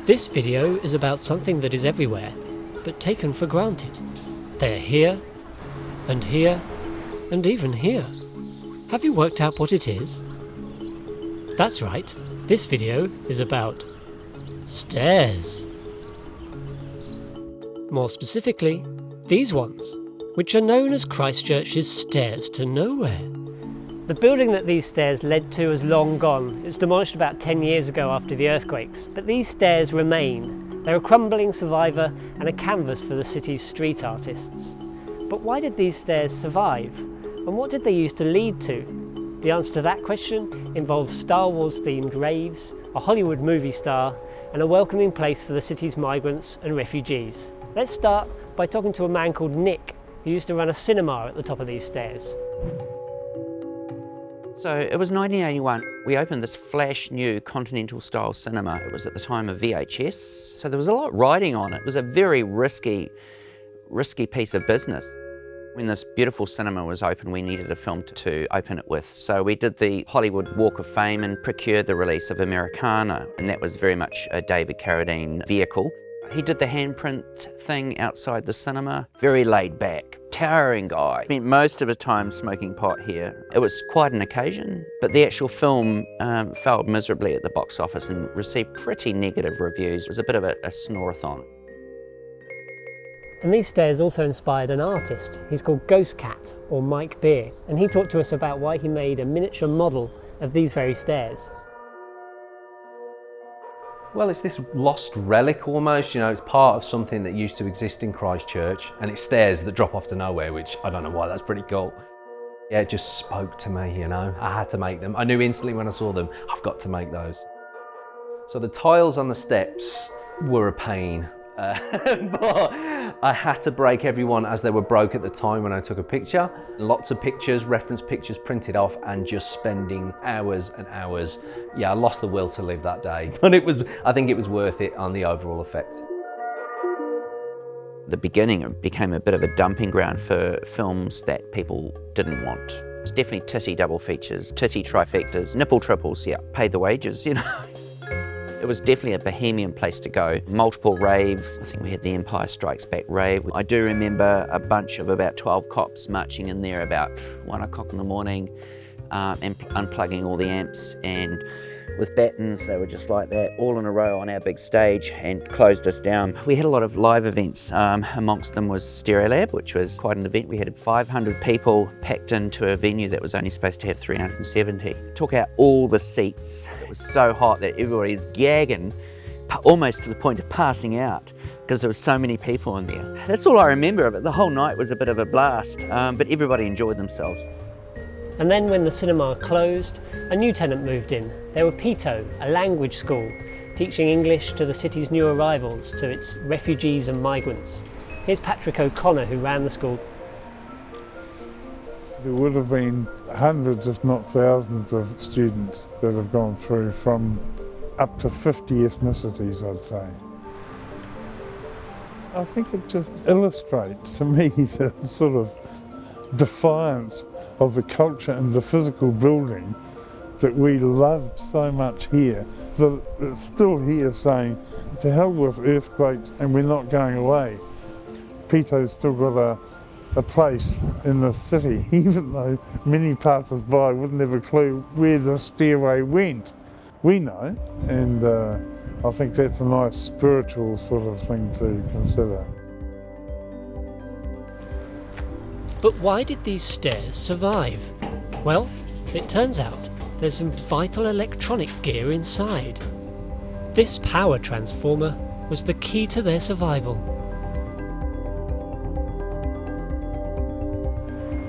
This video is about something that is everywhere, but taken for granted. They're here, and even here. Have you worked out what it is? That's right, this video is about stairs. More specifically, these ones, which are known as Christchurch's stairs to nowhere. The building that these stairs led to is long gone. It was demolished about 10 years ago after the earthquakes, but these stairs remain. They're a crumbling survivor and a canvas for the city's street artists. But why did these stairs survive? And what did they used to lead to? The answer to that question involves Star Wars themed raves, a Hollywood movie star, and a welcoming place for the city's migrants and refugees. Let's start by talking to a man called Nick, who used to run a cinema at the top of these stairs. So it was 1981. We opened this flash new continental style cinema. It was at the time of VHS. So there was a lot riding on it. It was a very risky piece of business. When this beautiful cinema was open, we needed a film to open it with. So we did the Hollywood Walk of Fame and procured the release of Americana. And that was very much a David Carradine vehicle. He did the handprint thing outside the cinema, very laid back, towering guy. Spent most of his time smoking pot here. It was quite an occasion, but the actual film failed miserably at the box office and received pretty negative reviews. It was a bit of a snore-a-thon. And these stairs also inspired an artist. He's called Ghost Cat, or Mike Beer, and he talked to us about why he made a miniature model of these very stairs. Well, it's this lost relic almost, it's part of something that used to exist in Christchurch, and it's stairs that drop off to nowhere, which I don't know why, that's pretty cool. Yeah, it just spoke to me, I had to make them. I knew instantly when I saw them, I've got to make those. So the tiles on the steps were a pain, but I had to break everyone as they were broke at the time when I took a picture. Lots of pictures, reference pictures printed off, and just spending hours and hours. Yeah, I lost the will to live that day, but I think it was worth it on the overall effect. The beginning, it became a bit of a dumping ground for films that people didn't want. It's definitely titty double features, titty trifectas, nipple triples, yeah, paid the wages, It was definitely a bohemian place to go. Multiple raves. I think we had the Empire Strikes Back rave. I do remember a bunch of about 12 cops marching in there about 1 o'clock in the morning and unplugging all the amps, and with battens, they were just like that, all in a row on our big stage, and closed us down. We had a lot of live events. Amongst them was Stereolab, which was quite an event. We had 500 people packed into a venue that was only supposed to have 370. Took out all the seats. It was so hot that everybody was gagging, almost to the point of passing out, because there were so many people in there. That's all I remember of it. The whole night was a bit of a blast, but everybody enjoyed themselves. And then when the cinema closed, a new tenant moved in. They were Pito, a language school, teaching English to the city's new arrivals, to its refugees and migrants. Here's Patrick O'Connor, who ran the school. There would have been hundreds, if not thousands, of students that have gone through, from up to 50 ethnicities, I'd say. I think it just illustrates to me the sort of defiance of the culture and the physical building that we loved so much here, that it's still here saying, to hell with earthquakes and we're not going away. Pito's still got a place in the city, even though many passers-by wouldn't have a clue where the stairway went. We know, and I think that's a nice spiritual sort of thing to consider. But why did these stairs survive? Well, it turns out there's some vital electronic gear inside. This power transformer was the key to their survival.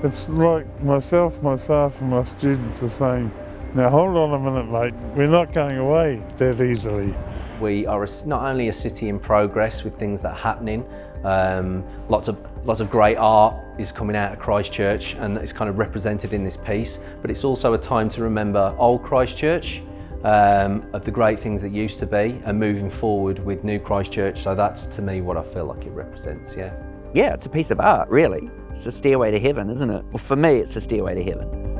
It's like myself and my students are saying, now hold on a minute mate, we're not going away that easily. We are not only a city in progress with things that are happening, lots of great art is coming out of Christchurch and it's kind of represented in this piece, but it's also a time to remember old Christchurch, of the great things that used to be, and moving forward with new Christchurch. So that's, to me, what I feel like it represents, yeah. Yeah, it's a piece of art, really. It's a stairway to heaven, isn't it? Well, for me, it's a stairway to heaven.